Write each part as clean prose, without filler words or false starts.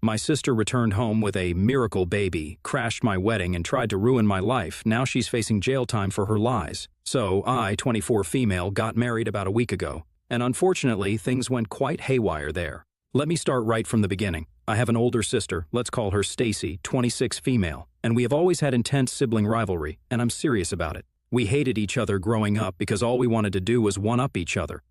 My sister returned home with a miracle baby, crashed my wedding, and tried to ruin my life. Now she's facing jail time for her lies. So I, 24 female, got married about a week ago. And unfortunately, things went quite haywire there. Let me start right from the beginning. I have an older sister, let's call her Stacy, 26 female, and we have always had intense sibling rivalry, and I'm serious about it. We hated each other growing up because all we wanted to do was one-up each other.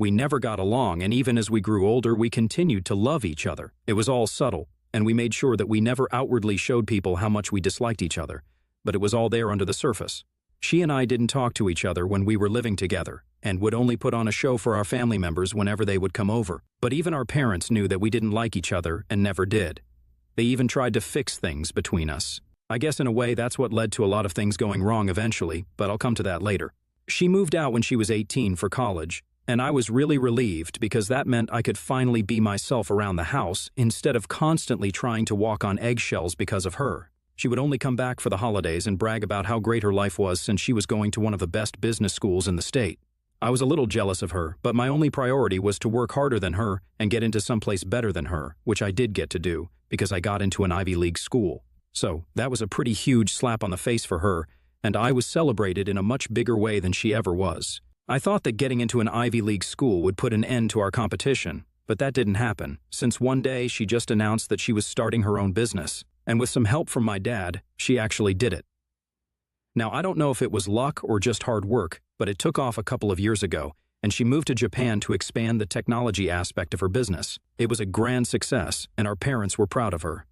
We never got along, and even as we grew older, we continued to love each other. It was all subtle, and we made sure that we never outwardly showed people how much we disliked each other, but it was all there under the surface. She and I didn't talk to each other when we were living together, and would only put on a show for our family members whenever they would come over. But even our parents knew that we didn't like each other and never did. They even tried to fix things between us. I guess in a way that's what led to a lot of things going wrong eventually, but I'll come to that later. She moved out when she was 18 for college, and I was really relieved because that meant I could finally be myself around the house instead of constantly trying to walk on eggshells because of her. She would only come back for the holidays and brag about how great her life was since she was going to one of the best business schools in the state. I was a little jealous of her, but my only priority was to work harder than her and get into someplace better than her, which I did get to do because I got into an Ivy League school. So that was a pretty huge slap on the face for her, and I was celebrated in a much bigger way than she ever was. I thought that getting into an Ivy League school would put an end to our competition, but that didn't happen, since one day she just announced that she was starting her own business. And with some help from my dad, she actually did it. Now, I don't know if it was luck or just hard work, but it took off a couple of years ago, and she moved to Japan to expand the technology aspect of her business. It was a grand success, and our parents were proud of her.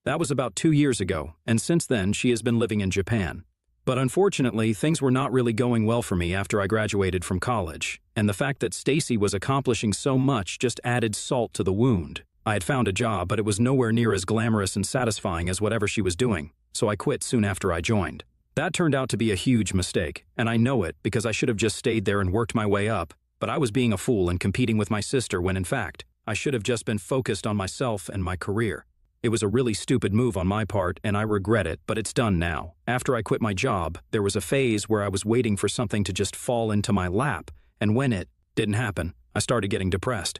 That was about 2 years ago, and since then she has been living in Japan. But unfortunately, things were not really going well for me after I graduated from college, and the fact that Stacy was accomplishing so much just added salt to the wound. I had found a job, but it was nowhere near as glamorous and satisfying as whatever she was doing, so I quit soon after I joined. That turned out to be a huge mistake, and I know it because I should have just stayed there and worked my way up, but I was being a fool and competing with my sister when in fact, I should have just been focused on myself and my career. It was a really stupid move on my part, and I regret it, but it's done now. After I quit my job, there was a phase where I was waiting for something to just fall into my lap, and when it didn't happen, I started getting depressed.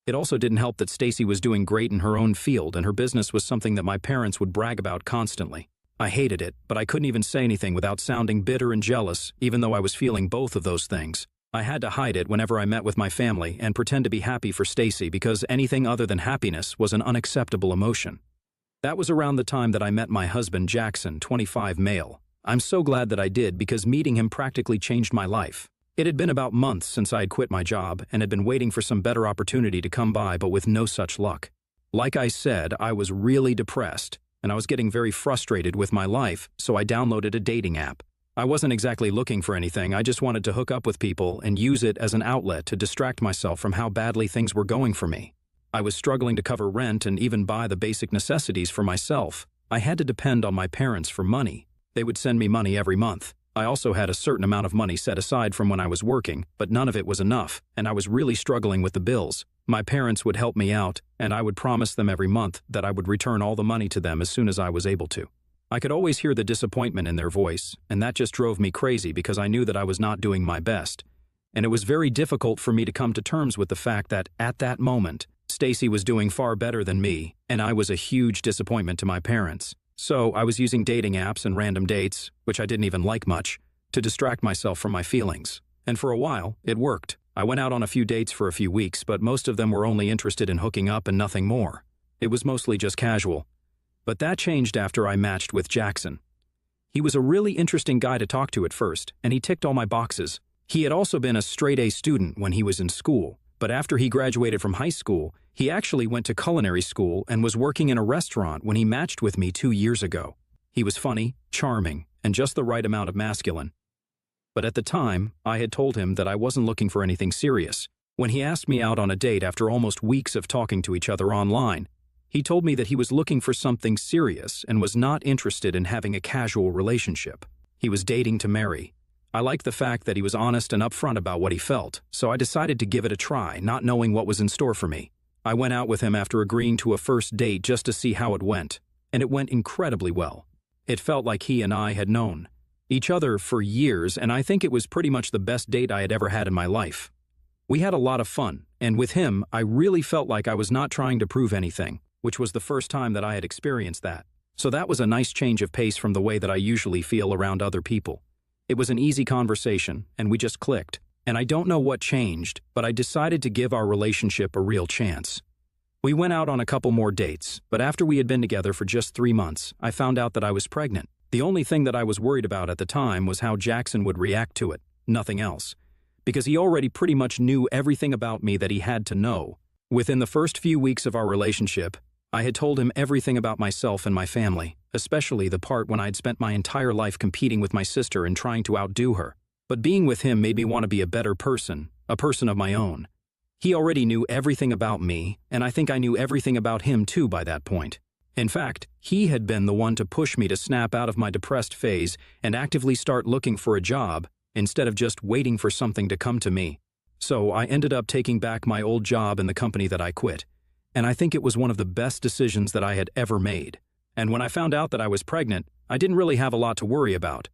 It also didn't help that Stacy was doing great in her own field, and her business was something that my parents would brag about constantly. I hated it, but I couldn't even say anything without sounding bitter and jealous, even though I was feeling both of those things. I had to hide it whenever I met with my family and pretend to be happy for Stacy because anything other than happiness was an unacceptable emotion. That was around the time that I met my husband Jackson, 25 male. I'm so glad that I did because meeting him practically changed my life. It had been about months since I had quit my job and had been waiting for some better opportunity to come by, but with no such luck. Like I said, I was really depressed, and I was getting very frustrated with my life, so I downloaded a dating app. I wasn't exactly looking for anything, I just wanted to hook up with people and use it as an outlet to distract myself from how badly things were going for me. I was struggling to cover rent and even buy the basic necessities for myself. I had to depend on my parents for money. They would send me money every month. I also had a certain amount of money set aside from when I was working, but none of it was enough, and I was really struggling with the bills. My parents would help me out, and I would promise them every month that I would return all the money to them as soon as I was able to. I could always hear the disappointment in their voice, and that just drove me crazy because I knew that I was not doing my best. And it was very difficult for me to come to terms with the fact that, at that moment, Stacy was doing far better than me, and I was a huge disappointment to my parents. So I was using dating apps and random dates, which I didn't even like much, to distract myself from my feelings. And for a while, it worked. I went out on a few dates for a few weeks, but most of them were only interested in hooking up and nothing more. It was mostly just casual. But that changed after I matched with Jackson. He was a really interesting guy to talk to at first, and he ticked all my boxes. He had also been a straight-A student when he was in school, but after he graduated from high school, he actually went to culinary school and was working in a restaurant when he matched with me 2 years ago. He was funny, charming, and just the right amount of masculine. But at the time, I had told him that I wasn't looking for anything serious. When he asked me out on a date after almost weeks of talking to each other online, he told me that he was looking for something serious and was not interested in having a casual relationship. He was dating to marry. I liked the fact that he was honest and upfront about what he felt, so I decided to give it a try, not knowing what was in store for me. I went out with him after agreeing to a first date just to see how it went, and it went incredibly well. It felt like he and I had known each other for years, and I think it was pretty much the best date I had ever had in my life. We had a lot of fun, and with him, I really felt like I was not trying to prove anything. which was the first time that I had experienced that. So that was a nice change of pace from the way that I usually feel around other people. It was an easy conversation, and we just clicked. And I don't know what changed, but I decided to give our relationship a real chance. We went out on a couple more dates, but after we had been together for just 3 months, I found out that I was pregnant. The only thing that I was worried about at the time was how Jackson would react to it, nothing else. Because he already pretty much knew everything about me that he had to know. Within the first few weeks of our relationship, I had told him everything about myself and my family, especially the part when I'd spent my entire life competing with my sister and trying to outdo her. But being with him made me want to be a better person, a person of my own. He already knew everything about me, and I think I knew everything about him too by that point. In fact, he had been the one to push me to snap out of my depressed phase and actively start looking for a job, instead of just waiting for something to come to me. So I ended up taking back my old job in the company that I quit. And I think it was one of the best decisions that I had ever made. And when I found out that I was pregnant, I didn't really have a lot to worry about.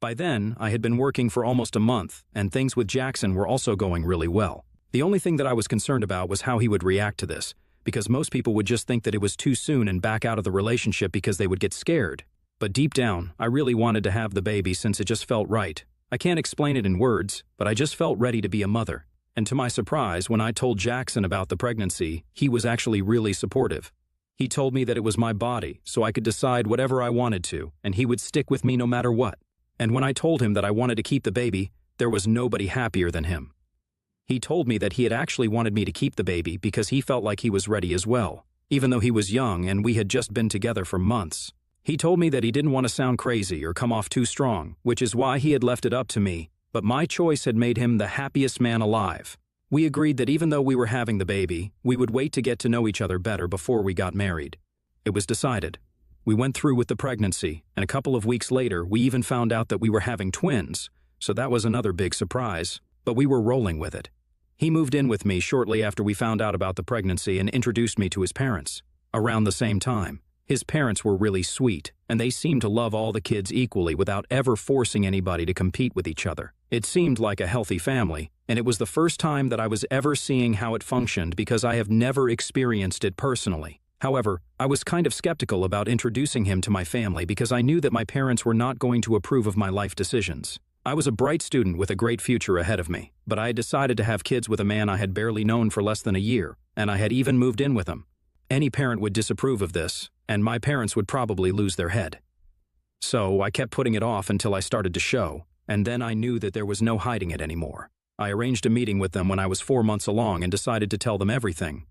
By then, I had been working for almost a month, and things with Jackson were also going really well. The only thing that I was concerned about was how he would react to this, because most people would just think that it was too soon and back out of the relationship because they would get scared. But deep down, I really wanted to have the baby since it just felt right. I can't explain it in words, but I just felt ready to be a mother. And to my surprise, when I told Jackson about the pregnancy, he was actually really supportive. He told me that it was my body, so I could decide whatever I wanted to, and he would stick with me no matter what. And when I told him that I wanted to keep the baby, there was nobody happier than him. He told me that he had actually wanted me to keep the baby because he felt like he was ready as well, even though he was young and we had just been together for months. He told me that he didn't want to sound crazy or come off too strong, which is why he had left it up to me, but my choice had made him the happiest man alive. We agreed that even though we were having the baby, we would wait to get to know each other better before we got married. It was decided. We went through with the pregnancy, and a couple of weeks later, we even found out that we were having twins, so that was another big surprise, but we were rolling with it. He moved in with me shortly after we found out about the pregnancy and introduced me to his parents. Around the same time, his parents were really sweet, and they seemed to love all the kids equally without ever forcing anybody to compete with each other. It seemed like a healthy family, and it was the first time that I was ever seeing how it functioned because I have never experienced it personally. However, I was kind of skeptical about introducing him to my family because I knew that my parents were not going to approve of my life decisions. I was a bright student with a great future ahead of me, but I had decided to have kids with a man I had barely known for less than a year, and I had even moved in with him. Any parent would disapprove of this, and my parents would probably lose their head. So I kept putting it off until I started to show, and then I knew that there was no hiding it anymore. I arranged a meeting with them when I was 4 months along and decided to tell them everything.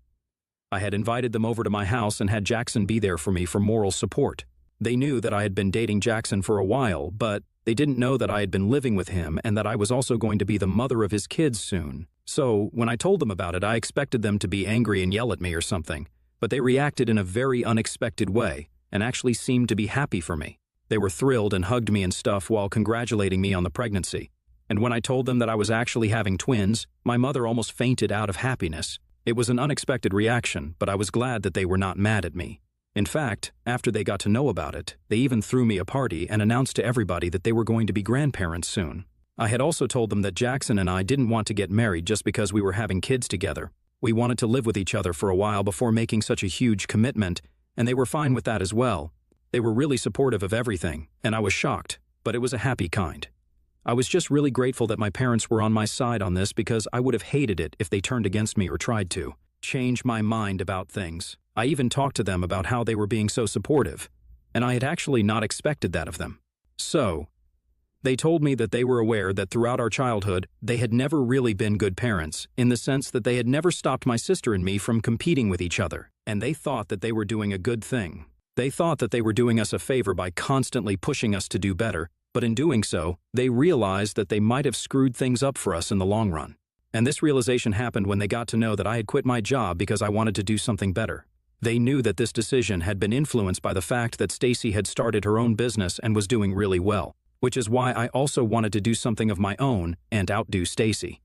I had invited them over to my house and had Jackson be there for me for moral support. They knew that I had been dating Jackson for a while, but they didn't know that I had been living with him and that I was also going to be the mother of his kids soon. So, when I told them about it, I expected them to be angry and yell at me or something, but they reacted in a very unexpected way and actually seemed to be happy for me. They were thrilled and hugged me and stuff while congratulating me on the pregnancy. And when I told them that I was actually having twins, my mother almost fainted out of happiness. It was an unexpected reaction, but I was glad that they were not mad at me. In fact, after they got to know about it, they even threw me a party and announced to everybody that they were going to be grandparents soon. I had also told them that Jackson and I didn't want to get married just because we were having kids together. We wanted to live with each other for a while before making such a huge commitment, and they were fine with that as well. They were really supportive of everything, and I was shocked, but it was a happy kind. I was just really grateful that my parents were on my side on this because I would have hated it if they turned against me or tried to change my mind about things. I even talked to them about how they were being so supportive, and I had actually not expected that of them. So, they told me that they were aware that throughout our childhood, they had never really been good parents, in the sense that they had never stopped my sister and me from competing with each other, and they thought that they were doing a good thing. They thought that they were doing us a favor by constantly pushing us to do better, but in doing so, they realized that they might have screwed things up for us in the long run. And this realization happened when they got to know that I had quit my job because I wanted to do something better. They knew that this decision had been influenced by the fact that Stacy had started her own business and was doing really well, which is why I also wanted to do something of my own and outdo Stacy.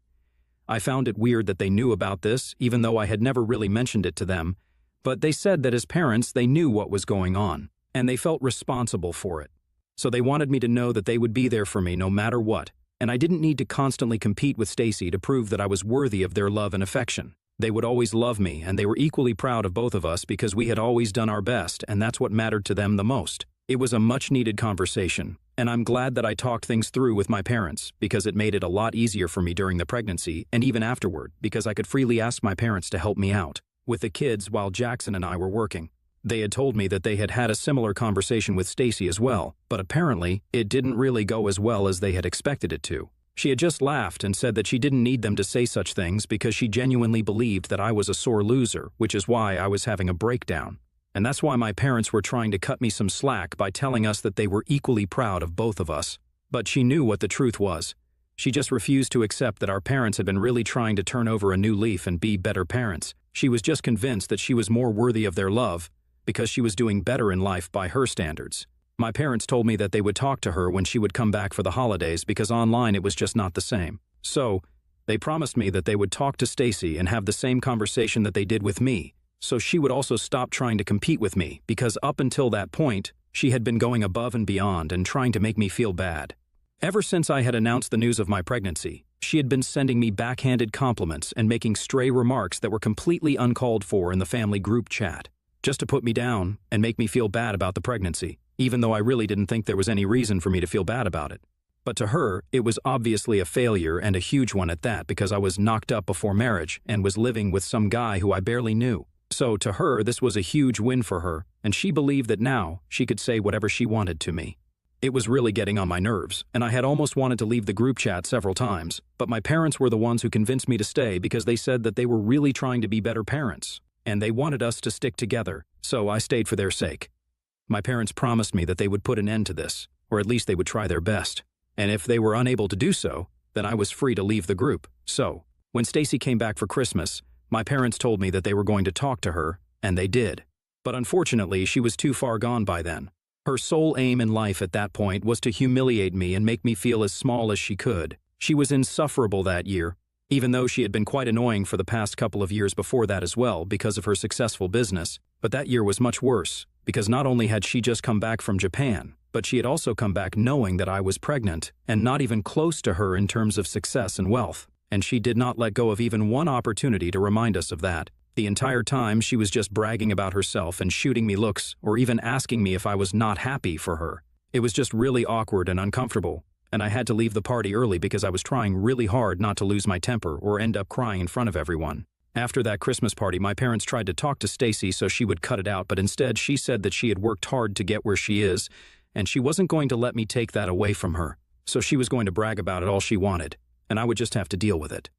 I found it weird that they knew about this, even though I had never really mentioned it to them, but they said that as parents they knew what was going on, and they felt responsible for it. So they wanted me to know that they would be there for me no matter what, and I didn't need to constantly compete with Stacy to prove that I was worthy of their love and affection. They would always love me, and they were equally proud of both of us because we had always done our best, and that's what mattered to them the most. It was a much-needed conversation, and I'm glad that I talked things through with my parents because it made it a lot easier for me during the pregnancy and even afterward because I could freely ask my parents to help me out with the kids while Jackson and I were working. They had told me that they had had a similar conversation with Stacy as well, but apparently it didn't really go as well as they had expected it to. She had just laughed and said that she didn't need them to say such things because she genuinely believed that I was a sore loser, which is why I was having a breakdown. And that's why my parents were trying to cut me some slack by telling us that they were equally proud of both of us. But she knew what the truth was. She just refused to accept that our parents had been really trying to turn over a new leaf and be better parents. She was just convinced that she was more worthy of their love because she was doing better in life by her standards. My parents told me that they would talk to her when she would come back for the holidays because online it was just not the same. So, they promised me that they would talk to Stacy and have the same conversation that they did with me, so she would also stop trying to compete with me because up until that point, she had been going above and beyond and trying to make me feel bad. Ever since I had announced the news of my pregnancy, she had been sending me backhanded compliments and making stray remarks that were completely uncalled for in the family group chat, just to put me down and make me feel bad about the pregnancy, even though I really didn't think there was any reason for me to feel bad about it. But to her, it was obviously a failure and a huge one at that because I was knocked up before marriage and was living with some guy who I barely knew. So to her, this was a huge win for her, and she believed that now she could say whatever she wanted to me. It was really getting on my nerves, and I had almost wanted to leave the group chat several times, but my parents were the ones who convinced me to stay because they said that they were really trying to be better parents, and they wanted us to stick together, so I stayed for their sake. My parents promised me that they would put an end to this, or at least they would try their best, and if they were unable to do so, then I was free to leave the group. So, when Stacy came back for Christmas, my parents told me that they were going to talk to her, and they did. But unfortunately, she was too far gone by then. Her sole aim in life at that point was to humiliate me and make me feel as small as she could. She was insufferable that year, even though she had been quite annoying for the past couple of years before that as well because of her successful business. But that year was much worse, because not only had she just come back from Japan, but she had also come back knowing that I was pregnant and not even close to her in terms of success and wealth. And she did not let go of even one opportunity to remind us of that. The entire time, she was just bragging about herself and shooting me looks or even asking me if I was not happy for her. It was just really awkward and uncomfortable, and I had to leave the party early because I was trying really hard not to lose my temper or end up crying in front of everyone. After that Christmas party, my parents tried to talk to Stacy so she would cut it out, but instead she said that she had worked hard to get where she is, and she wasn't going to let me take that away from her, so she was going to brag about it all she wanted, and I would just have to deal with it.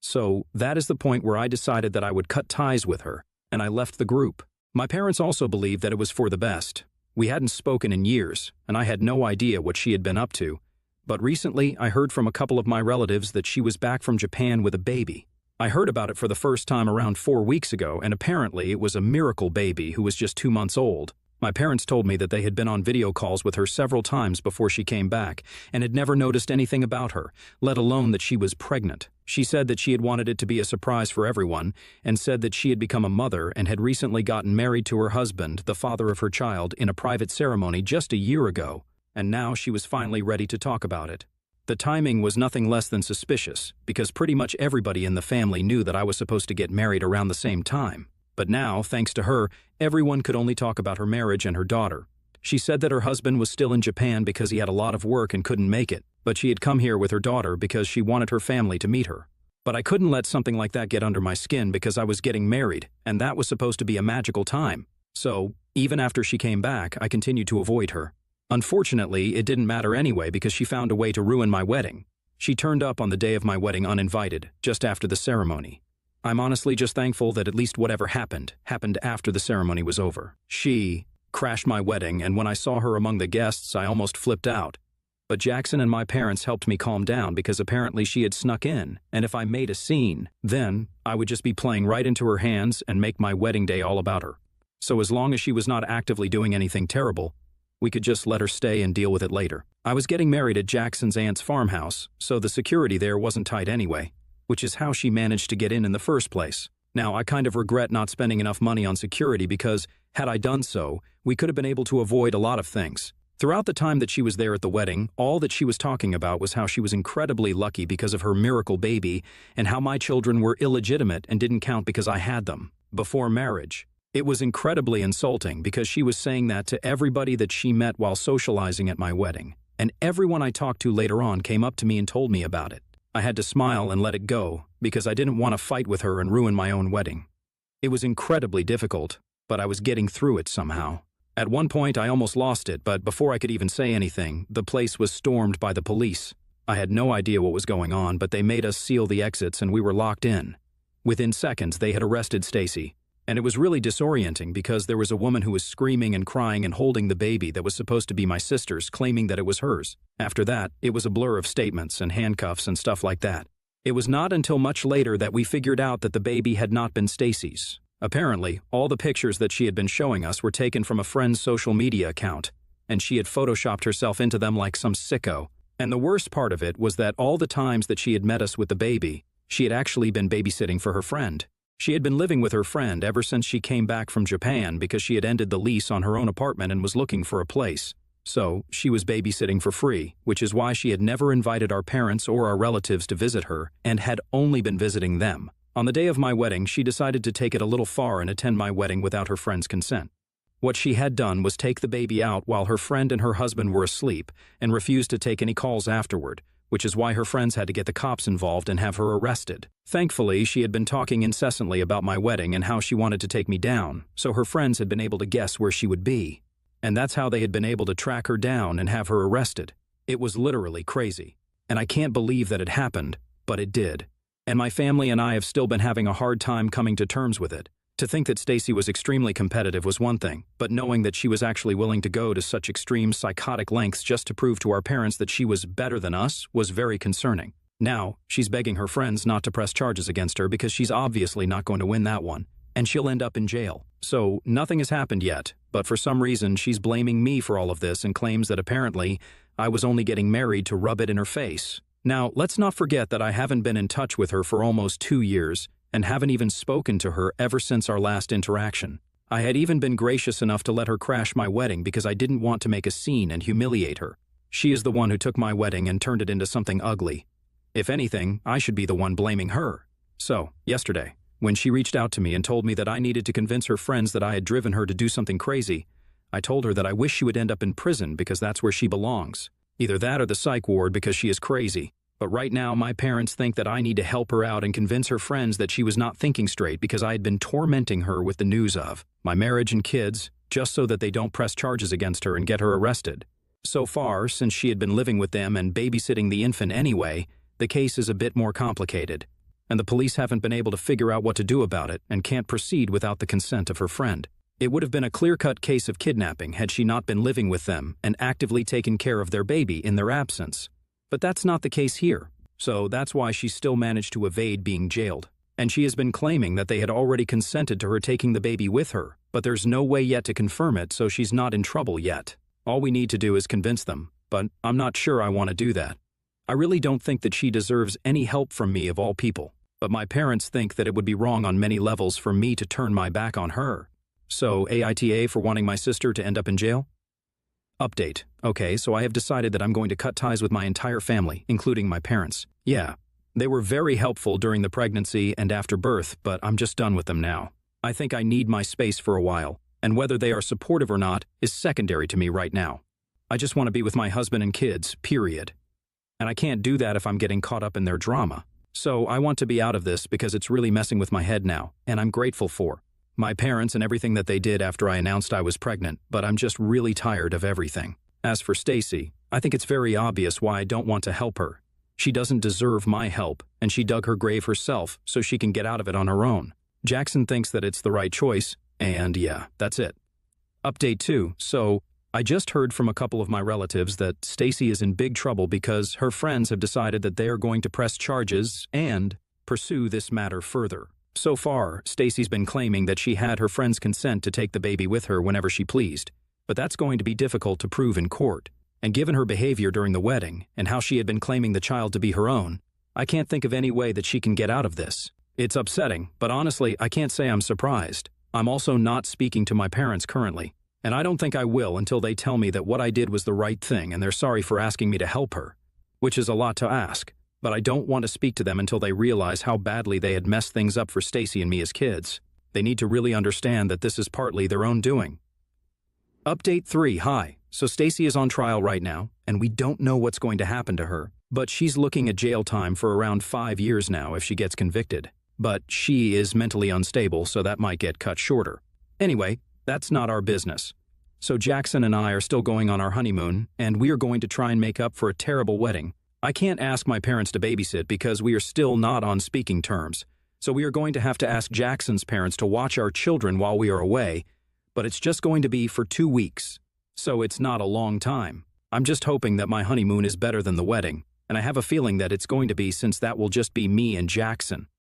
So that is the point where I decided that I would cut ties with her, and I left the group. My parents also believed that it was for the best. We hadn't spoken in years, and I had no idea what she had been up to. But recently, I heard from a couple of my relatives that she was back from Japan with a baby. I heard about it for the first time around 4 weeks ago, and apparently it was a miracle baby who was just 2 months old. My parents told me that they had been on video calls with her several times before she came back and had never noticed anything about her, let alone that she was pregnant. She said that she had wanted it to be a surprise for everyone and said that she had become a mother and had recently gotten married to her husband, the father of her child, in a private ceremony just a year ago, and now she was finally ready to talk about it. The timing was nothing less than suspicious because pretty much everybody in the family knew that I was supposed to get married around the same time. But now, thanks to her, everyone could only talk about her marriage and her daughter. She said that her husband was still in Japan because he had a lot of work and couldn't make it, but she had come here with her daughter because she wanted her family to meet her. But I couldn't let something like that get under my skin because I was getting married, and that was supposed to be a magical time. So, even after she came back, I continued to avoid her. Unfortunately, it didn't matter anyway because she found a way to ruin my wedding. She turned up on the day of my wedding uninvited, just after the ceremony. I'm honestly just thankful that at least whatever happened after the ceremony was over. She crashed my wedding, and when I saw her among the guests, I almost flipped out. But Jackson and my parents helped me calm down because apparently she had snuck in, and if I made a scene, then I would just be playing right into her hands and make my wedding day all about her. So as long as she was not actively doing anything terrible, we could just let her stay and deal with it later. I was getting married at Jackson's aunt's farmhouse, so the security there wasn't tight anyway, which is how she managed to get in the first place. Now, I kind of regret not spending enough money on security because, had I done so, we could have been able to avoid a lot of things. Throughout the time that she was there at the wedding, all that she was talking about was how she was incredibly lucky because of her miracle baby and how my children were illegitimate and didn't count because I had them before marriage. It was incredibly insulting because she was saying that to everybody that she met while socializing at my wedding, and everyone I talked to later on came up to me and told me about it. I had to smile and let it go because I didn't want to fight with her and ruin my own wedding. It was incredibly difficult, but I was getting through it somehow. At one point, I almost lost it, but before I could even say anything, the place was stormed by the police. I had no idea what was going on, but they made us seal the exits and we were locked in. Within seconds, they had arrested Stacy, and it was really disorienting because there was a woman who was screaming and crying and holding the baby that was supposed to be my sister's, claiming that it was hers. After that, it was a blur of statements and handcuffs and stuff like that. It was not until much later that we figured out that the baby had not been Stacy's. Apparently, all the pictures that she had been showing us were taken from a friend's social media account, and she had photoshopped herself into them like some sicko. And the worst part of it was that all the times that she had met us with the baby, she had actually been babysitting for her friend. She had been living with her friend ever since she came back from Japan because she had ended the lease on her own apartment and was looking for a place. So, she was babysitting for free, which is why she had never invited our parents or our relatives to visit her and had only been visiting them. On the day of my wedding, she decided to take it a little far and attend my wedding without her friend's consent. What she had done was take the baby out while her friend and her husband were asleep and refused to take any calls afterward, which is why her friends had to get the cops involved and have her arrested. Thankfully, she had been talking incessantly about my wedding and how she wanted to take me down, so her friends had been able to guess where she would be. And that's how they had been able to track her down and have her arrested. It was literally crazy. And I can't believe that it happened, but it did. And my family and I have still been having a hard time coming to terms with it. To think that Stacy was extremely competitive was one thing, but knowing that she was actually willing to go to such extreme psychotic lengths just to prove to our parents that she was better than us was very concerning. Now, she's begging her friends not to press charges against her because she's obviously not going to win that one, and she'll end up in jail. So, nothing has happened yet, but for some reason she's blaming me for all of this and claims that apparently I was only getting married to rub it in her face. Now, let's not forget that I haven't been in touch with her for almost 2 years and haven't even spoken to her ever since our last interaction. I had even been gracious enough to let her crash my wedding because I didn't want to make a scene and humiliate her. She is the one who took my wedding and turned it into something ugly. If anything, I should be the one blaming her. So, yesterday, when she reached out to me and told me that I needed to convince her friends that I had driven her to do something crazy, I told her that I wish she would end up in prison because that's where she belongs. Either that or the psych ward because she is crazy. But right now, my parents think that I need to help her out and convince her friends that she was not thinking straight because I had been tormenting her with the news of my marriage and kids, just so that they don't press charges against her and get her arrested. So far, since she had been living with them and babysitting the infant anyway, the case is a bit more complicated, and the police haven't been able to figure out what to do about it and can't proceed without the consent of her friend. It would have been a clear-cut case of kidnapping had she not been living with them and actively taken care of their baby in their absence. But that's not the case here, so that's why she still managed to evade being jailed. And she has been claiming that they had already consented to her taking the baby with her, but there's no way yet to confirm it, so she's not in trouble yet. All we need to do is convince them, but I'm not sure I want to do that. I really don't think that she deserves any help from me of all people, but my parents think that it would be wrong on many levels for me to turn my back on her. So, AITA for wanting my sister to end up in jail? Update. Okay, so I have decided that I'm going to cut ties with my entire family, including my parents. Yeah, they were very helpful during the pregnancy and after birth, but I'm just done with them now. I think I need my space for a while, and whether they are supportive or not is secondary to me right now. I just want to be with my husband and kids, period. And I can't do that if I'm getting caught up in their drama. So I want to be out of this because it's really messing with my head now, and I'm grateful for my parents and everything that they did after I announced I was pregnant, but I'm just really tired of everything. As for Stacy, I think it's very obvious why I don't want to help her. She doesn't deserve my help, and she dug her grave herself so she can get out of it on her own. Jackson thinks that it's the right choice, and yeah, that's it. Update 2. So, I just heard from a couple of my relatives that Stacy is in big trouble because her friends have decided that they are going to press charges and pursue this matter further. So far, Stacy's been claiming that she had her friend's consent to take the baby with her whenever she pleased, but that's going to be difficult to prove in court. And given her behavior during the wedding and how she had been claiming the child to be her own, I can't think of any way that she can get out of this. It's upsetting, but honestly, I can't say I'm surprised. I'm also not speaking to my parents currently, And I don't think I will until they tell me that what I did was the right thing and they're sorry for asking me to help her. Which is a lot to ask, but I don't want to speak to them until they realize how badly they had messed things up for Stacy and me as kids. They need to really understand that this is partly their own doing. Update 3. Hi. So Stacy is on trial right now, and we don't know what's going to happen to her, but she's looking at jail time for around 5 years now if she gets convicted. But she is mentally unstable, so that might get cut shorter. Anyway, that's not our business. So Jackson and I are still going on our honeymoon, and we are going to try and make up for a terrible wedding. I can't ask my parents to babysit because we are still not on speaking terms. So we are going to have to ask Jackson's parents to watch our children while we are away, but it's just going to be for 2 weeks. So it's not a long time. I'm just hoping that my honeymoon is better than the wedding, and I have a feeling that it's going to be since that will just be me and Jackson.